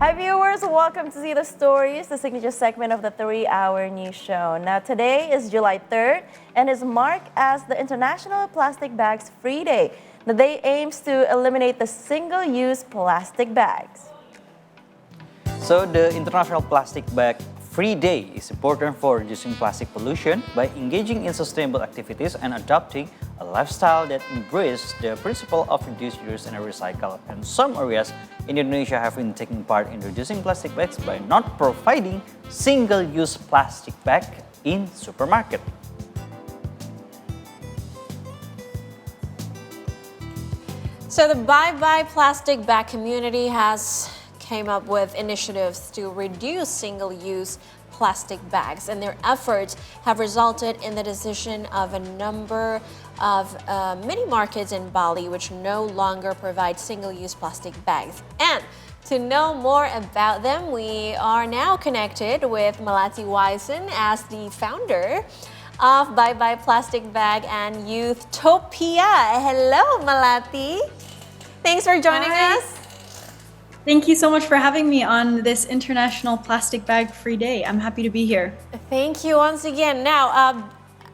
Hi viewers, welcome to See the Stories, the signature segment of the 3-hour news show. Now today is July 3rd and is marked as the International Plastic Bags Free Day. The day aims to eliminate the single-use plastic bags. So the International Plastic Bag Free Day is important for reducing plastic pollution by engaging in sustainable activities and adopting a lifestyle that embraces the principle of reduce, reuse, and recycle. And some areas in Indonesia have been taking part in reducing plastic bags by not providing single-use plastic bag in supermarket. So the Bye Plastic Bag community has came up with initiatives to reduce single-use plastic bags, and their efforts have resulted in the decision of a number of mini markets in Bali which no longer provide single-use plastic bags. And to know more about them, we are now connected with Melati Wijsen as the founder of Bye Plastic Bag and Youthtopia. Hello, Melati. Thanks for joining us. Thank you so much for having me on this International Plastic Bag Free Day. I'm happy to be here. Thank you once again. Now,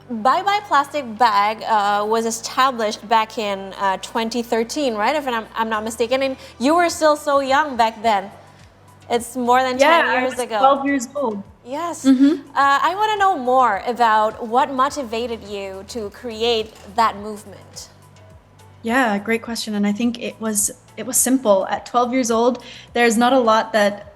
Bye Plastic Bag was established back in 2013, right? If I'm not mistaken. And you were still so young back then. It's more than 10 years ago. 12 years old. Yes. I want to know more about what motivated you to create that movement. Yeah, great question. And I think it was simple. At 12 years old, there's not a lot that,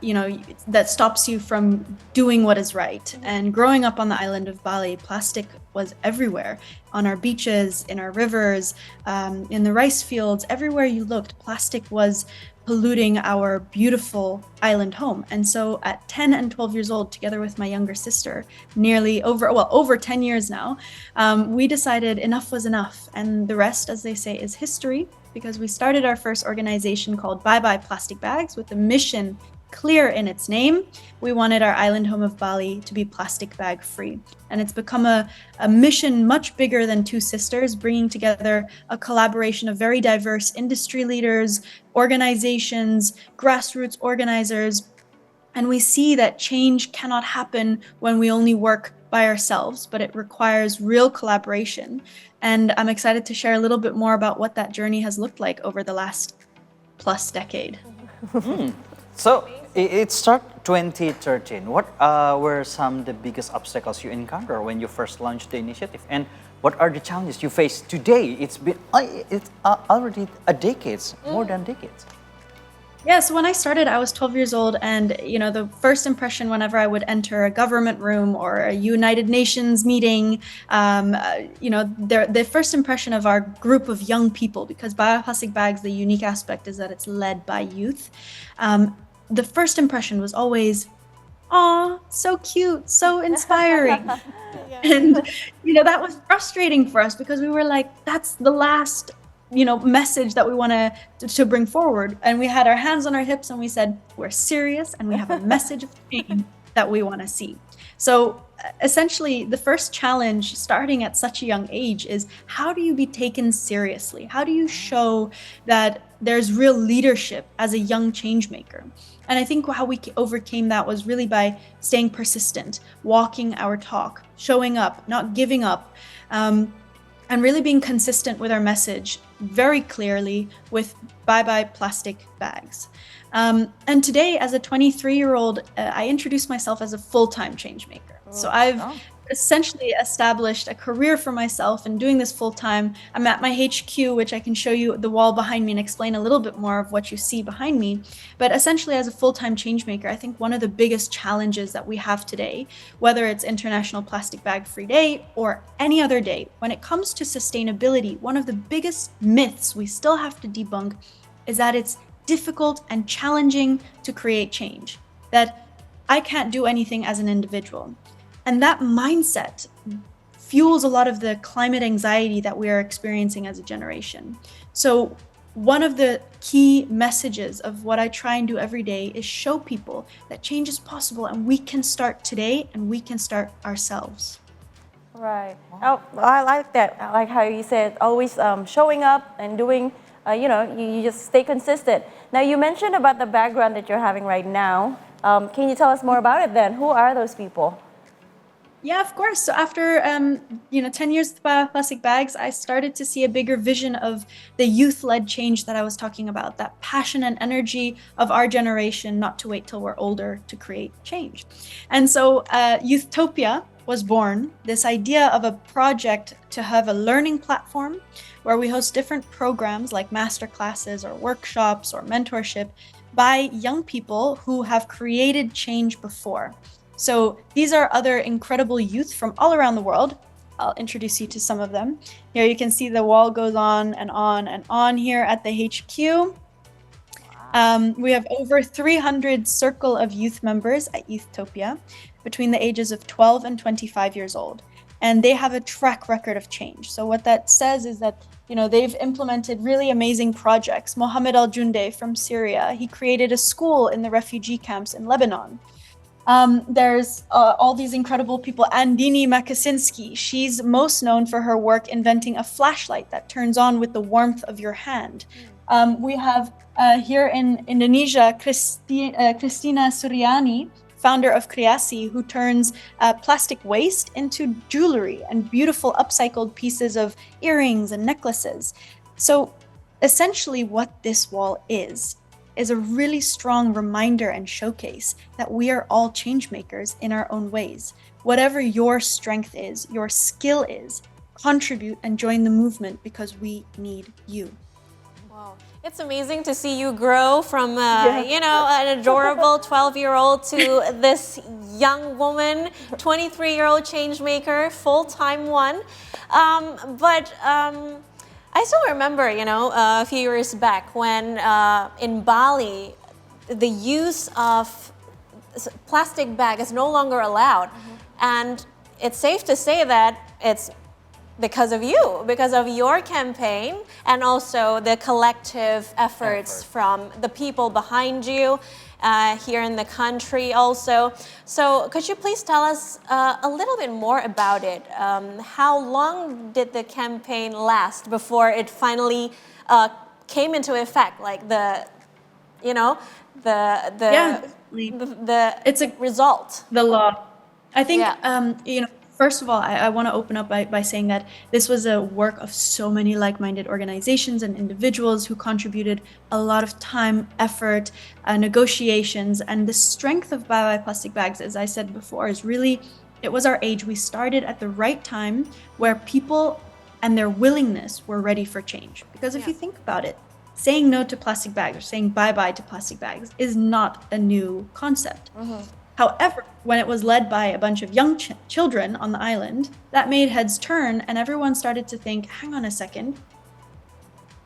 that stops you from doing what is right. And growing up on the island of Bali, plastic was everywhere, on our beaches, in our rivers, in the rice fields, everywhere you looked, plastic was polluting our beautiful island home. And so at 10 and 12 years old, together with my younger sister, over 10 years now, we decided enough was enough. And the rest, as they say, is history, because we started our first organization called Bye Plastic Bags with a mission clear in its name. We wanted our island home of Bali to be plastic bag free. And it's become a mission much bigger than two sisters, bringing together a collaboration of very diverse industry leaders, organizations, grassroots organizers. And we see that change cannot happen when we only work by ourselves, but it requires real collaboration. And I'm excited to share a little bit more about what that journey has looked like over the last plus decade. So it started 2013. What were some of the biggest obstacles you encountered when you first launched the initiative, and what are the challenges you face today? It's been already more than decades. Yeah, so when I started, I was 12 years old, and the first impression whenever I would enter a government room or a United Nations meeting, the first impression of our group of young people, because Bioplastic Bags, the unique aspect is that it's led by youth. The first impression was always, "Aw, so cute, so inspiring." And that was frustrating for us because we were like, that's the last message that we want to bring forward. And we had our hands on our hips and we said, we're serious and we have a message of change that we want to see. So essentially, the first challenge starting at such a young age is, how do you be taken seriously? How do you show that there's real leadership as a young change maker? And I think how we overcame that was really by staying persistent, walking our talk, showing up, not giving up, and really being consistent with our message very clearly with Bye Plastic Bags. And today, as a 23-year-old, I introduced myself as a full-time change maker. So I've essentially established a career for myself and doing this full-time. I'm at my HQ, which I can show you the wall behind me and explain a little bit more of what you see behind me. But essentially, as a full-time change maker, I think one of the biggest challenges that we have today, whether it's International Plastic Bag Free Day or any other day, when it comes to sustainability, one of the biggest myths we still have to debunk is that it's difficult and challenging to create change, that I can't do anything as an individual. And that mindset fuels a lot of the climate anxiety that we are experiencing as a generation. So one of the key messages of what I try and do every day is show people that change is possible and we can start today and we can start ourselves. Right. Oh, I like that. I like how you said always showing up and doing you just stay consistent. Now, you mentioned about the background that you're having right now. Can you tell us more about it then? Who are those people? Yeah, of course. So after 10 years with bioplastic bags, I started to see a bigger vision of the youth-led change that I was talking about, that passion and energy of our generation, not to wait till we're older to create change. And so Youthtopia was born, this idea of a project to have a learning platform where we host different programs like master classes or workshops or mentorship by young people who have created change before. So these are other incredible youth from all around the world. I'll introduce you to some of them. Here you can see the wall goes on and on and on here at the HQ. We have over 300 circle of youth members at Youthtopia between the ages of 12 and 25 years old. And they have a track record of change. So what that says is that they've implemented really amazing projects. Mohammed Al-Junde from Syria, he created a school in the refugee camps in Lebanon. There's all these incredible people. Andini Makasinski, she's most known for her work inventing a flashlight that turns on with the warmth of your hand. We have here in Indonesia, Christina Suryani, founder of Kreasi, who turns plastic waste into jewelry and beautiful upcycled pieces of earrings and necklaces. So essentially what this wall is a really strong reminder and showcase that we are all change makers in our own ways. Whatever your strength is, your skill is, contribute and join the movement because we need you. Wow. It's amazing to see you grow from, an adorable 12-year-old to this young woman, 23-year-old change maker, full-time one. I still remember, a few years back when in Bali, the use of plastic bag is no longer allowed. And it's safe to say that it's because of you, because of your campaign, and also the collective efforts from the people behind you here in the country also. So could you please tell us a little bit more about it? How long did the campaign last before it finally came into effect? Like it's a result. The law. I think, Yeah. First of all, I want to open up by saying that this was a work of so many like-minded organizations and individuals who contributed a lot of time, effort, negotiations, and the strength of bioplastic bags, as I said before, is really, it was our age. We started at the right time where people and their willingness were ready for change. Because if you think about it, saying no to plastic bags or saying bye-bye to plastic bags is not a new concept. However, when it was led by a bunch of young children on the island, that made heads turn and everyone started to think, hang on a second,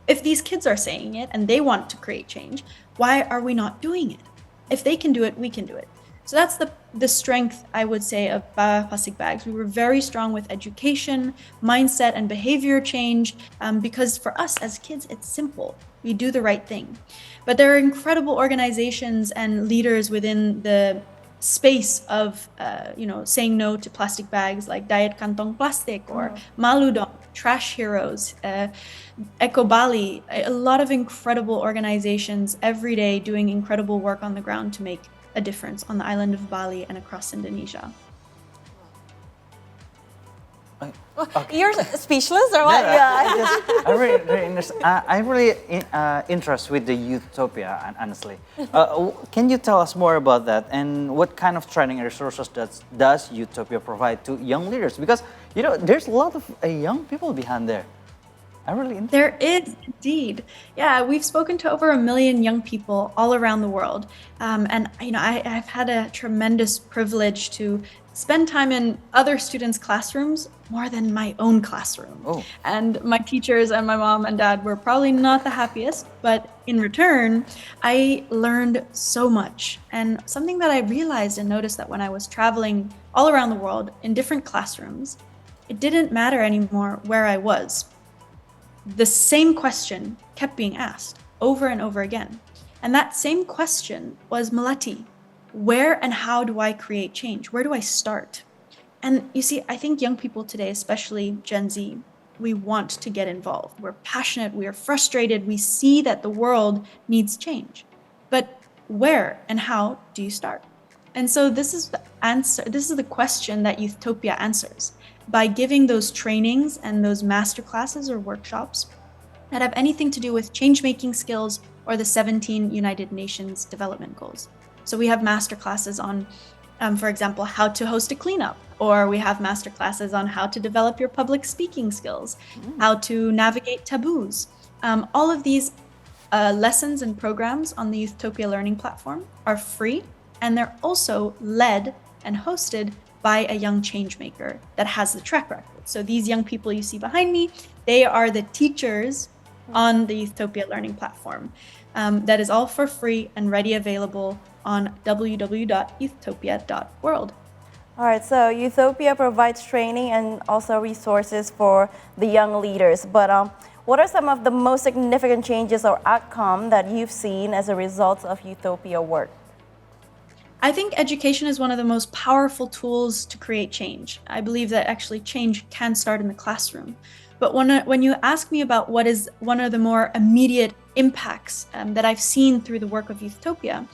if these kids are saying it and they want to create change, why are we not doing it? If they can do it, we can do it. So that's the strength, I would say, of bioplastic bags. We were very strong with education, mindset, and behavior change because for us as kids, it's simple. We do the right thing. But there are incredible organizations and leaders within the space of saying no to plastic bags like Diet Kantong Plastik or Maludong, Trash Heroes, Eco Bali, a lot of incredible organizations every day doing incredible work on the ground to make a difference on the island of Bali and across Indonesia. You're speechless or what? I'm really interested with the Youthtopia, honestly. Can you tell us more about that and what kind of training and resources does Youthtopia provide to young leaders? Because, there's a lot of young people behind there. I'm really interested. There is indeed. Yeah, we've spoken to over 1 million young people all around the world. And, I've had a tremendous privilege to spend time in other students' classrooms more than my own classroom. Oh. And my teachers and my mom and dad were probably not the happiest, but in return, I learned so much. And something that I realized and noticed that when I was traveling all around the world in different classrooms, it didn't matter anymore where I was. The same question kept being asked over and over again. And that same question was, Melati, where and how do I create change? Where do I start? And you see, I think young people today, especially Gen Z, we want to get involved. We're passionate, we are frustrated, we see that the world needs change. But where and how do you start? And so this is the answer, this is the question that Youthtopia answers by giving those trainings and those master classes or workshops that have anything to do with change-making skills or the 17 United Nations Development Goals. So we have master classes on, for example, how to host a cleanup, or we have master classes on how to develop your public speaking skills, how to navigate taboos. All of these lessons and programs on the Youthtopia learning platform are free, and they're also led and hosted by a young change maker that has the track record. So these young people you see behind me, they are the teachers on the Youthtopia learning platform. That is all for free and ready available on www.youthtopia.world. All right, so Youthtopia provides training and also resources for the young leaders. But what are some of the most significant changes or outcome that you've seen as a result of Youthtopia work? I think education is one of the most powerful tools to create change. I believe that actually change can start in the classroom. But when you ask me about what is one of the more immediate impacts that I've seen through the work of Youthtopia,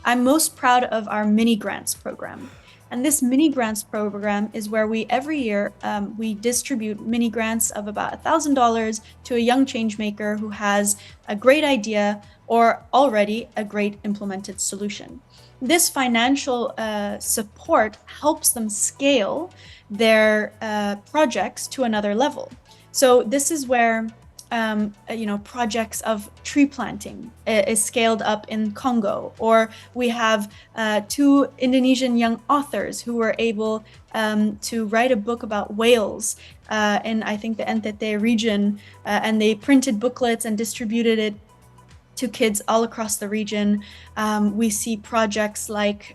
I'm most proud of our mini grants program. And this mini grants program is where we every year we distribute mini grants of about $1,000 to a young change maker who has a great idea or already a great implemented solution. This financial support helps them scale their projects to another level. So this is where projects of tree planting is scaled up in Congo, or we have 2 Indonesian young authors who were able to write a book about whales in, I think, the NTT region, and they printed booklets and distributed it to kids all across the region. We see projects like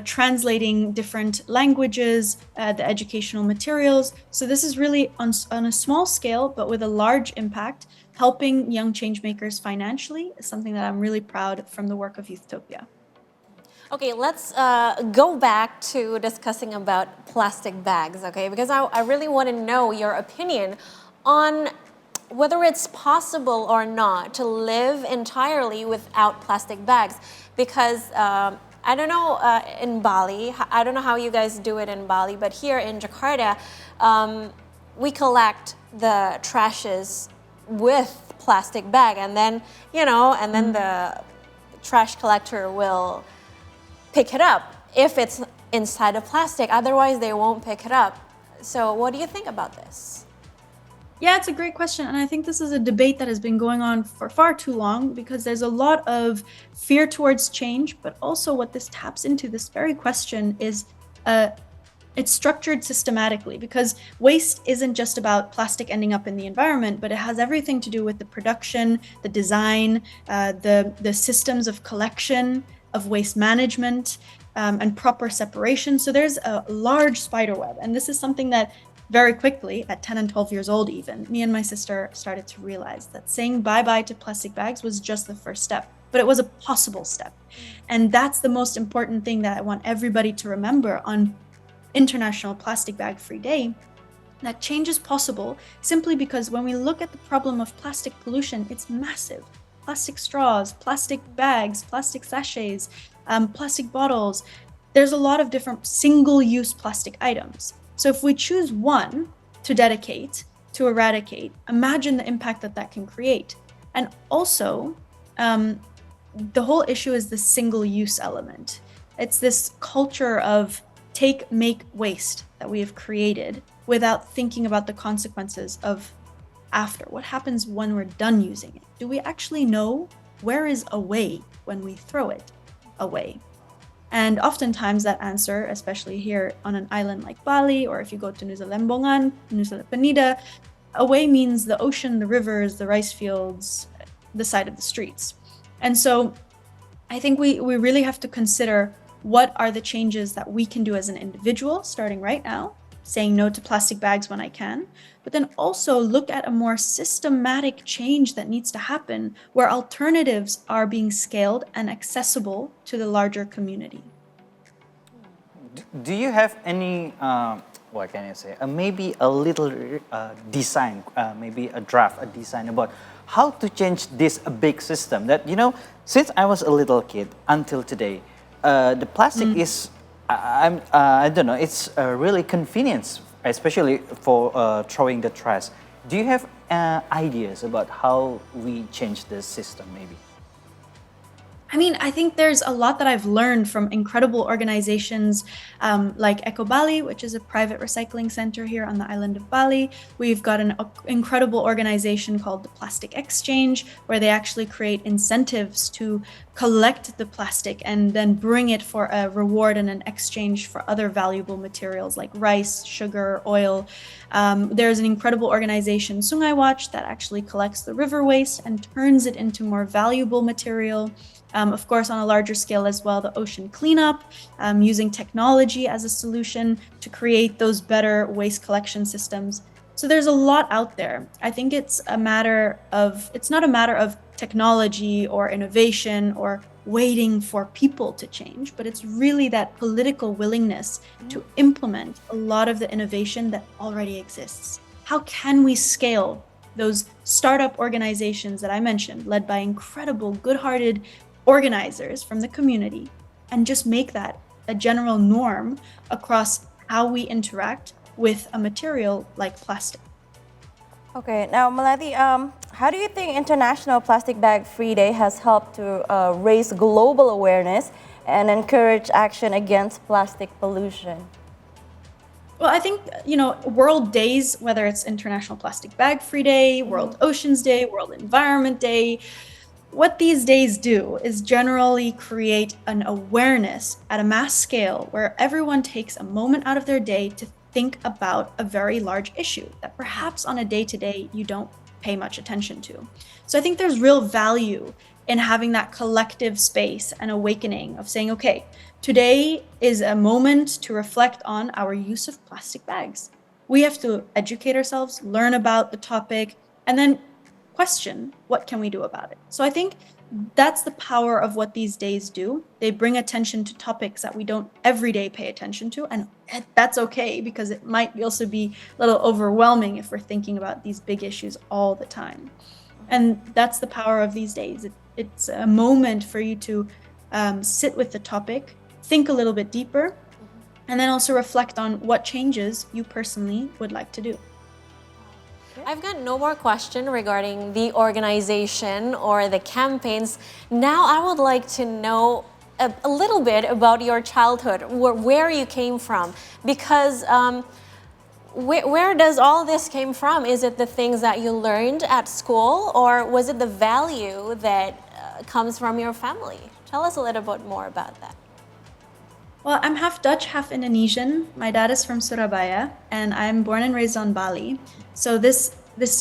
translating different languages, the educational materials. So this is really on a small scale, but with a large impact, helping young change makers financially is something that I'm really proud from the work of Youthtopia. Okay, let's go back to discussing about plastic bags, okay? Because I really want to know your opinion on whether it's possible or not to live entirely without plastic bags. Because I don't know in Bali, I don't know how you guys do it in Bali, but here in Jakarta, we collect the trashes with plastic bag, and then, the trash collector will pick it up if it's inside of plastic. Otherwise, they won't pick it up. So what do you think about this? Yeah, it's a great question. And I think this is a debate that has been going on for far too long, because there's a lot of fear towards change, but also what this taps into, this very question, is it's structured systematically, because waste isn't just about plastic ending up in the environment, but it has everything to do with the production, the design, the systems of collection, of waste management, and proper separation. So there's a large spider web. And this is something that very quickly, at 10 and 12 years old even, me and my sister started to realize that saying bye-bye to plastic bags was just the first step, but it was a possible step. And that's the most important thing that I want everybody to remember on International Plastic Bag Free Day, that change is possible simply because when we look at the problem of plastic pollution, it's massive. Plastic straws, plastic bags, plastic sachets, plastic bottles. There's a lot of different single-use plastic items. So if we choose one to dedicate, to eradicate, imagine the impact that that can create. And also, the whole issue is the single-use element. It's this culture of take, make, waste that we have created without thinking about the consequences of after. What happens when we're done using it? Do we actually know where is away when we throw it away? And oftentimes that answer, especially here on an island like Bali, or if you go to Nusa Lembongan, Nusa Penida, away means the ocean, the rivers, the rice fields, the side of the streets. And so I think we really have to consider what are the changes that we can do as an individual, starting right now, saying no to plastic bags when I can, but then also look at a more systematic change that needs to happen where alternatives are being scaled and accessible to the larger community. Do you have any what can I say? Maybe a little design, maybe a draft, a design about how to change this big system. That since I was a little kid until today, the plastic is, I don't know, it's really convenience, especially for throwing the trash. Do you have ideas about how we change this system, maybe? I mean, I think there's a lot that I've learned from incredible organizations like Eco Bali, which is a private recycling center here on the island of Bali. We've got an incredible organization called the Plastic Exchange, where they actually create incentives to collect the plastic and then bring it for a reward and an exchange for other valuable materials like rice, sugar, oil. There's an incredible organization, Sungai Watch, that actually collects the river waste and turns it into more valuable material. Of course, on a larger scale as well, the ocean cleanup, using technology as a solution to create those better waste collection systems. So there's a lot out there. I think it's not a matter of technology or innovation or waiting for people to change, but it's really that political willingness to implement a lot of the innovation that already exists. How can we scale those startup organizations that I mentioned, led by incredible, good-hearted organizers from the community, and just make that a general norm across how we interact with a material like plastic? Okay, now Melati, how do you think International Plastic Bag Free Day has helped to raise global awareness and encourage action against plastic pollution? Well, I think, World Days, whether it's International Plastic Bag Free Day, World Oceans Day, World Environment Day, what these days do is generally create an awareness at a mass scale where everyone takes a moment out of their day to think about a very large issue that perhaps on a day-to-day you don't pay much attention to. So I think there's real value in having that collective space and awakening of saying, okay, today is a moment to reflect on our use of plastic bags. We have to educate ourselves, learn about the topic, and then question, what can we do about it? So I think that's the power of what these days do. They bring attention to topics that we don't every day pay attention to, and that's okay, because it might also be a little overwhelming if we're thinking about these big issues all the time. And that's the power of these days. It's a moment for you to sit with the topic, think a little bit deeper, and then also reflect on what changes you personally would like to do. I've got no more question regarding the organization or the campaigns. Now I would like to know a little bit about your childhood, where you came from, because where does all this came from? Is it the things that you learned at school, or was it the value that comes from your family? Tell us a little bit more about that. Well, I'm half Dutch, half Indonesian. My dad is from Surabaya, and I'm born and raised on Bali. So this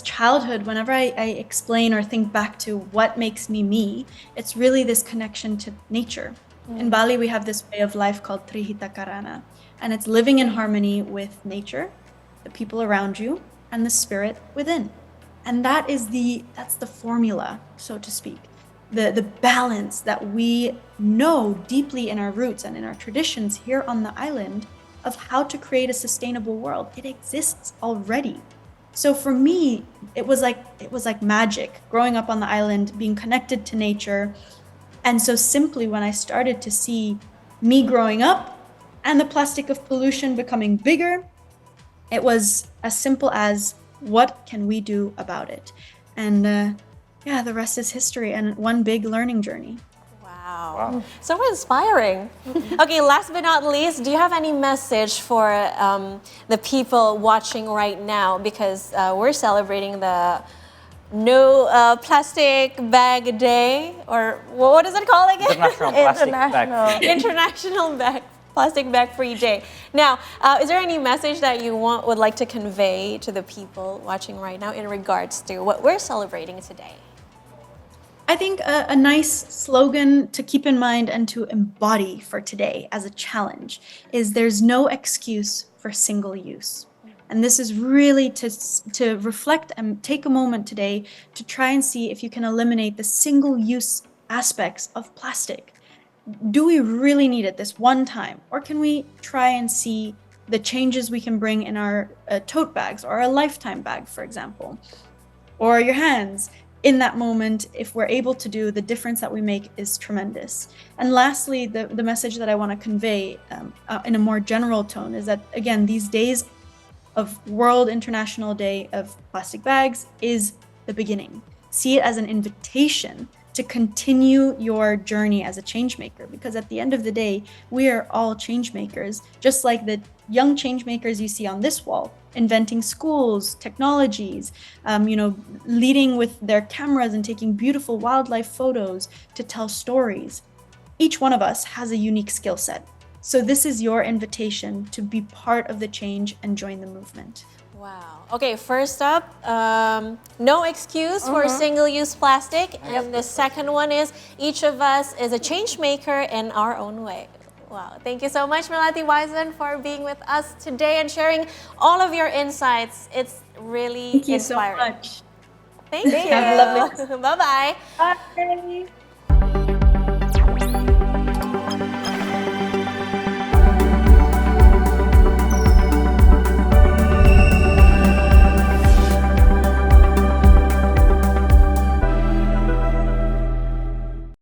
childhood, whenever I explain or think back to what makes me me, it's really this connection to nature. In Bali, we have this way of life called Trihita Karana, and it's living in harmony with nature, the people around you, and the spirit within. And that's the formula, so to speak. The balance that we know deeply in our roots and in our traditions here on the island of how to create a sustainable world. It exists already. So for me, it was like magic, growing up on the island, being connected to nature. And so simply when I started to see me growing up and the plastic of pollution becoming bigger, it was as simple as, what can we do about it? And the rest is history and one big learning journey. Wow. So inspiring. Okay, last but not least, do you have any message for the people watching right now? Because we're celebrating the No Plastic Bag Day, or what is it called again? International Plastic Bag. International Plastic Bag Free Day. Now, is there any message that you would like to convey to the people watching right now in regards to what we're celebrating today? I think a nice slogan to keep in mind and to embody for today as a challenge is, there's no excuse for single use. And this is really to reflect and take a moment today to try and see if you can eliminate the single use aspects of plastic. Do we really need it this one time? Or can we try and see the changes we can bring in our tote bags or a lifetime bag, for example, or your hands. In that moment, if we're able to do, the difference that we make is tremendous. And lastly, the message that I want to convey in a more general tone is that, again, these days of World International Day of Plastic Bags is the beginning. See it as an invitation to continue your journey as a change maker, because at the end of the day, we are all change makers, just like the young change makers you see on this wall, inventing schools, technologies, leading with their cameras and taking beautiful wildlife photos to tell stories. Each one of us has a unique skill set. So this is your invitation to be part of the change and join the movement. Wow. Okay, first up, no excuse for single-use plastic. And the second one is each of us is a change maker in our own way. Wow. Thank you so much, Melati Wijsen, for being with us today and sharing all of your insights. It's really Thank you inspiring. so much. Thank you. Have a lovely Bye-bye. Bye.